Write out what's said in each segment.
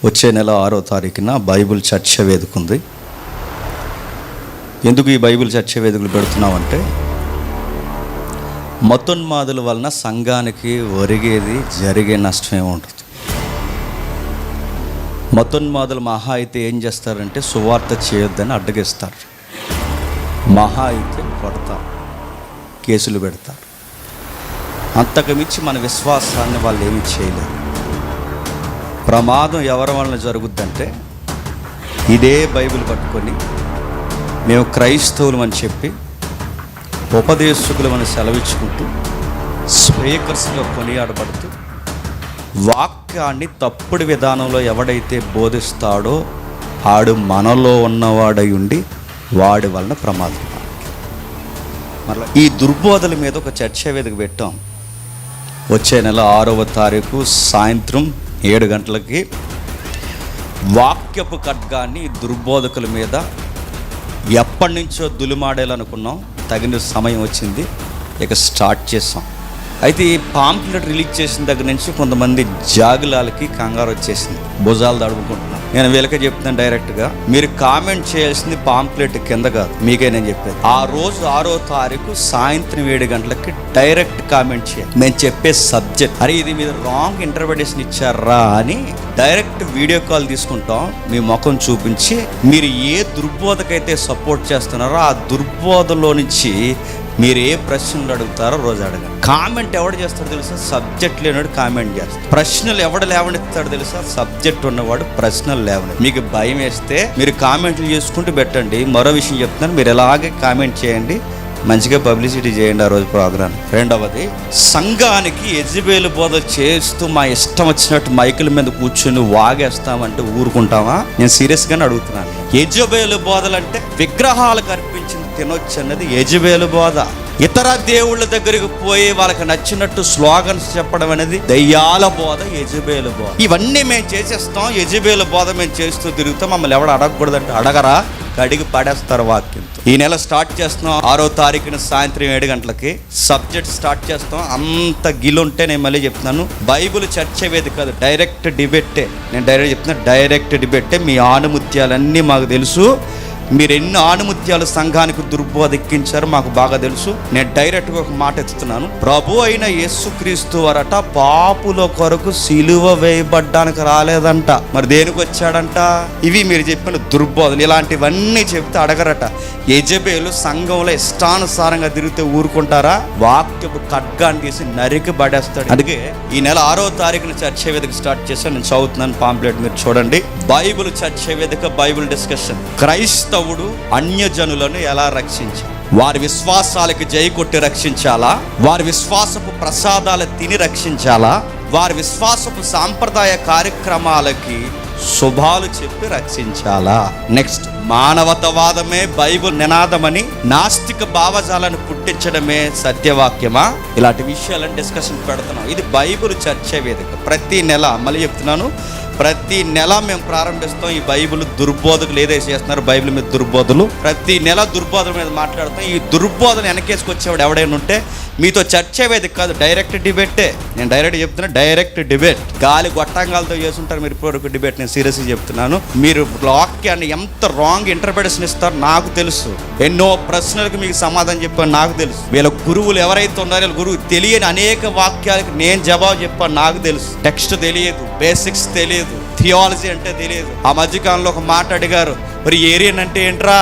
వచ్చే నెల 6వ తారీఖున బైబిల్ చర్చ వేదిక ఉంది. ఎందుకు ఈ బైబిల్ చర్చ వేదికలు పెడుతున్నామంటే, మతోన్మాదుల వలన సంఘానికి జరిగే నష్టం ఏముంటుంది. మతోన్మాదులు మహా అయితే ఏం చేస్తారంటే సువార్త చేయొద్దని అడ్డగిస్తారు, మహా అయితే కొడతారు, కేసులు పెడతారు. అంతకుమించి మన విశ్వాసాన్ని వాళ్ళు ఏమీ చేయలేరు. ప్రమాదం ఎవరి వలన జరుగుద్దంటే, ఇదే బైబిల్ పట్టుకొని మేము క్రైస్తవులమని చెప్పి ఉపదేశకులమని సెలవిచ్చుకుంటూ స్పీకర్స్గా కొనియాడబడుతూ వాక్యాన్ని తప్పుడు విధానంలో ఎవడైతే బోధిస్తాడో ఆడు మనలో ఉన్నవాడై ఉండి వాడి వలన ప్రమాదం. మరలా ఈ దుర్బోధల మీద ఒక చర్చ వేదిక పెట్టాం. వచ్చే నెల 6వ తారీఖు సాయంత్రం 7 గంటలకి వాక్యపు ఖడ్గాన్ని దుర్బోధకుల మీద ఎప్పటి నుంచో దులిమాడేయాలనుకున్నాం. తగిన సమయం వచ్చింది, ఇక స్టార్ట్ చేసాం. అయితే ఈ పాంప్లెట్ రిలీజ్ చేసిన దగ్గర నుంచి కొంతమంది జాగులాలకి కంగారు వచ్చేసింది, భుజాలు తడుముకుంటున్నాను. నేను వీళ్ళకే చెప్తున్నాను డైరెక్ట్గా, మీరు కామెంట్ చేయాల్సింది పాంప్లెట్ కింద కాదు, మీకే నేను చెప్పేది. ఆ రోజు 6వ తారీఖు సాయంత్రం 7 గంటలకి డైరెక్ట్ కామెంట్ చేయాలి. మేము చెప్పే సబ్జెక్ట్, అరే ఇది మీరు రాంగ్ ఇంటర్ప్రిటేషన్ ఇచ్చారా అని డైరెక్ట్ వీడియో కాల్ తీసుకుంటాం. మీ ముఖం చూపించి మీరు ఏ దుర్బోధకైతే సపోర్ట్ చేస్తున్నారో ఆ దుర్బోధలో నుంచి మీరు ఏ ప్రశ్నలు అడుగుతారో రోజు అడగండి. కామెంట్ ఎవడు చేస్తాడో తెలుసా? సబ్జెక్ట్ లేనివాడు కామెంట్ చేస్తాడు. ప్రశ్నలు ఎవడు లేవనెత్తాడో తెలుసా? సబ్జెక్ట్ ఉన్నవాడు ప్రశ్నలు లేవనెత్తాడు. మీకు భయం వేస్తే మీరు కామెంట్లు చేసుకుంటూ పెట్టండి. మరో విషయం చెప్తున్నాను, మీరు ఎలాగే కామెంట్ చేయండి, మంచిగా పబ్లిసిటీ చేయండి ఆ రోజు ప్రోగ్రామ్. రెండవది, సంఘానికి యెజబెలు బోధ చేస్తూ మా ఇష్టం వచ్చినట్టు మైకుల మీద కూర్చొని వాగేస్తామంటే ఊరుకుంటామా? నేను సీరియస్గానే అడుగుతున్నాను. యెజబెలు బోధలంటే విగ్రహాలకు అర్పించిన తినొచ్చు అన్నది యెజబెలు బోధ. ఇతర దేవుళ్ళ దగ్గరికి పోయి వాళ్ళకి నచ్చినట్టు స్లోగన్స్ చెప్పడం అనేది దయ్యాల బోధ, యెజబెలు బోధ. ఇవన్నీ మేము చేసేస్తాం, యెజబెలు బోధ మేము చేస్తూ తిరుగుతాం. మమ్మల్ని ఎవడు అడగకూడదంటే అడగరా, కడిగి పడేస్తారు వాక్యంతో. ఈ నెల స్టార్ట్ చేస్తున్నాం 6వ తారీఖున సాయంత్రం 7 గంటలకి సబ్జెక్ట్ స్టార్ట్ చేస్తాం. అంత గిలుంటే నేను మళ్ళీ చెప్తున్నాను, బైబిల్ చర్చ వేదిక కాదు, డైరెక్ట్ డిబేటే. నేను డైరెక్ట్ చెప్తున్నా, డైరెక్ట్ డిబేటే. మీ ఆనుముత్యాలన్నీ మాకు తెలుసు. మీరు ఎన్ని ఆనుముత్యాలు సంఘానికి దుర్బోధ ఎక్కించారో మాకు బాగా తెలుసు. నేను డైరెక్ట్గా ఒక మాట ఎత్తుతున్నాను. ప్రభు అయిన యేసుక్రీస్తు వారట పాపుల కొరకు సిలువ వేయబడ్డానికి రాలేదంట, మరి దేనికి వచ్చాడంట? ఇవి మీరు చెప్పిన దుర్బోధలు. ఇలాంటివన్నీ చెప్తే అడగరట. యెజబెలు సంఘంలో ఇష్టానుసారంగా తిరిగితే ఊరుకుంటారా? వాక్యపు ఖడ్గాన్ని తీసి నరికి పడేస్తాడు. అందుకే ఈ నెల 6వ తారీఖున చర్చ వేదిక స్టార్ట్ చేశాను. నేను చదువుతున్నాను పాంప్లెట్, మీరు చూడండి. బైబిల్ చర్చ వేదిక, బైబిల్ డిస్కషన్. క్రైస్తవుడు అన్యజనులను ఎలా రక్షించాలి? వారి విశ్వాసాలకి జై కొట్టి రక్షించాలా? వారి విశ్వాసపు ప్రసాదాలు తిని రక్షించాలా? వారి విశ్వాసపు సాంప్రదాయ కార్యక్రమాలకి శుభాలు చెప్పి రక్షించాలా? నెక్స్ట్, మానవతావాదమే బైబిల్ నినాదమని నాస్తిక భావజాలను పుట్టించడమే సత్యవాక్యమా? ఇలాంటి విషయాలను డిస్కషన్ పెడుతున్నాం. ఇది బైబిల్ చర్చ వేదిక. ప్రతి నెల, మళ్ళీ చెప్తున్నాను, ప్రతి నెల మేము ప్రారంభిస్తాం. ఈ బైబిల్ దుర్బోధకులు ఏదైతే చేస్తున్నారు, బైబిల్ మీద దుర్బోధలు, ప్రతి నెల దుర్బోధల మీద మాట్లాడుతాం. ఈ దుర్బోధన వెనకేసుకొచ్చేవాడు ఎవడైనా ఉంటే మీతో చర్చ వేదిక కాదు, డైరెక్ట్ డిబేటే. నేను డైరెక్ట్ చెప్తున్నా, డైరెక్ట్ డిబేట్. గాలి గొట్టంగాలతో చేస్తుంటారు మీరు ఇప్పుడు డిబేట్. నేను సీరియస్గా చెప్తున్నాను. మీరు వాక్యాన్ని ఎంత రాంగ్ ఇంటర్ప్రిటేషన్ ఇస్తారో నాకు తెలుసు. ఎన్నో ప్రశ్నలకు మీకు సమాధానం చెప్పాను నాకు తెలుసు. వీళ్ళ గురువులు ఎవరైతే ఉన్నారో గురువు తెలియని అనేక వాక్యాలకు నేను జవాబు చెప్పాను నాకు తెలుసు. టెక్స్ట్ తెలియదు, బేసిక్స్ తెలియదు, థియాలజీ అంటే తెలియదు. ఆ మధ్యకాలంలో ఒక మాట అడిగారు, మరి ఏరియన్ అంటే ఏంట్రా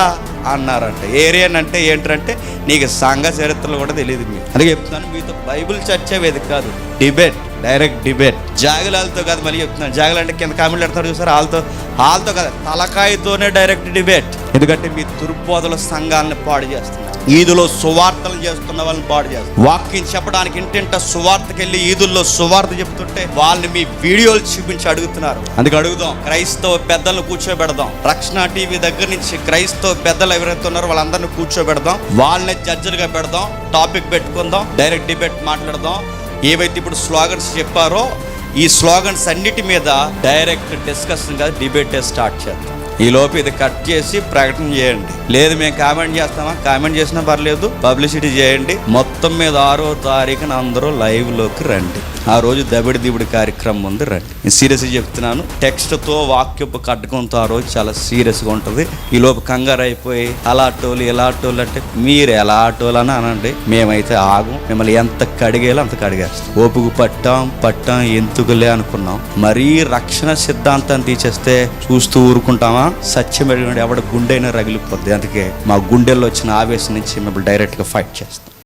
అన్నారంట. ఏరియన్ అంటే ఏంటంటే నీకు సంఘ చరిత్రలు కూడా తెలియదు. మీరు అందుకే చెప్తున్నాను, మీతో బైబిల్ చర్చ వేదిక కాదు, డిబేట్, డైరెక్ట్ డిబేట్. జాగులాలతో కాదు, మళ్ళీ చెప్తున్నాను. జాగులు అంటే కింద కామెంట్లు పెడతారు చూసారు, వాళ్ళతో కాదు, తలకాయతోనే డైరెక్ట్ డిబేట్. ఎందుకంటే మీ దుర్బోధల సంఘాలను పాడు చేస్తున్నారు. ఈదులో సువార్తలు చేస్తున్న వాళ్ళని పాడు చేస్తారు. వాక్యం చెప్పడానికి ఇంటింట సువార్తకి వెళ్ళి ఈదుల్లో సువార్త చెప్తుంటే వాళ్ళని మీ వీడియోలు చూపించి అడుగుతున్నారు. అందుకే అడుగుదాం, క్రైస్తవ పెద్దలను కూర్చోబెడదాం. రక్షణ టీవీ దగ్గర నుంచి క్రైస్తవ పెద్దలు ఎవరైతే ఉన్నారో వాళ్ళందరినీ కూర్చోబెడదాం, వాళ్ళని జడ్జిలుగా పెడదాం, టాపిక్ పెట్టుకుందాం, డైరెక్ట్ డిబేట్ మాట్లాడదాం. ఏవైతే ఇప్పుడు స్లోగన్స్ చెప్పారో ఈ స్లోగన్స్ అన్నిటి మీద డైరెక్ట్ డిస్కషన్ గా డిబేటే స్టార్ట్ చేద్దాం. ఈ లోపు ఇది కట్ చేసి ప్రకటన చేయండి. లేదు మేము కామెంట్ చేస్తామా, కామెంట్ చేసినా పర్లేదు, పబ్లిసిటీ చేయండి. మొత్తం మీద 6వ తారీఖున అందరూ లైవ్ లోకి రండి. ఆ రోజు దబిడి కార్యక్రమం ఉంది, రండి. నేను సీరియస్గా చెప్తున్నాను. టెక్స్ట్తో వాక్యపు కట్టుకుంటూ ఆ రోజు చాలా సీరియస్గా ఉంటుంది. ఈ లోపు కంగారు అయిపోయి అలాటోలు ఇలాటోలు అంటే మీరు ఎలాటోలు అని అనండి, మేమైతే ఆగం. మిమ్మల్ని ఎంత కడిగేలా అంత కడిగేస్తాం. ఓపుకు పట్టాం ఎందుకులే అనుకున్నాం. మరీ రక్షణ సిద్ధాంతాన్ని తీసేస్తే చూస్తూ ఊరుకుంటామా? సత్యం ఎవడ గుండెైనా రగిలిపోద్ది. అందుకే మా గుండెల్లో వచ్చిన ఆవేశం నుంచి మిమ్మల్ని డైరెక్ట్గా ఫైట్ చేస్తాం.